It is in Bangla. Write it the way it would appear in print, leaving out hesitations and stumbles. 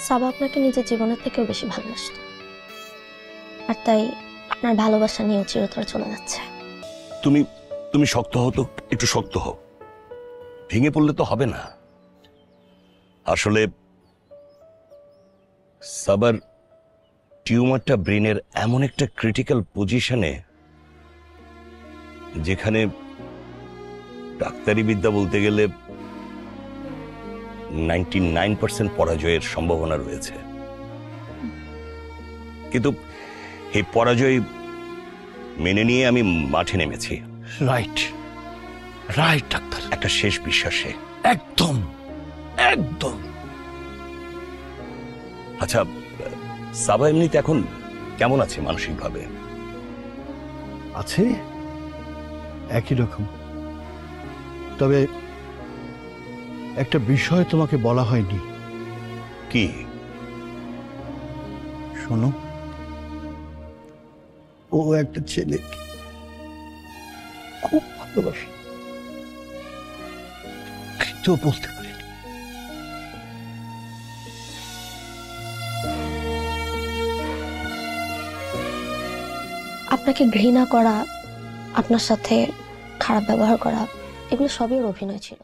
সাবা আপনাকে নিজের জীবনের থেকেও বেশি ভালোবাসত, আর তাই আপনার ভালোবাসা নিয়েও চিরতরে চলে যাচ্ছে। তুমি তুমি শক্ত হও তো, একটু শক্ত হও। ভেঙে পড়লে তো হবে না। আসলে সাবার টিউমারটা ব্রেনের এমন একটা ক্রিটিক্যাল পজিশনে, যেখানে ডাক্তারি বিদ্যা বলতে গেলে 99% পরাজয়ের সম্ভাবনা রয়েছে। কিন্তু এই পরাজয় মেনে নিয়ে আমি মাঠে নেমেছি। রাইট রাইট ডাক্তার, একটা শেষ বিশ্বাসে। একদম একদম। আচ্ছা, সাবা এমনিতে এখন কেমন আছে মানসিকভাবে? আছে একই রকম, তবে একটা বিষয় তোমাকে বলা হয়নি। কি? শোনো, ও একটা ছেলে খুব ভালোবাসে, কিন্তু বলতে পারে না। আপনাকে ঘৃণা করা, আপনার সাথে খারাপ ব্যবহার করা, এগুলো সবই ওর অভিনয় ছিল।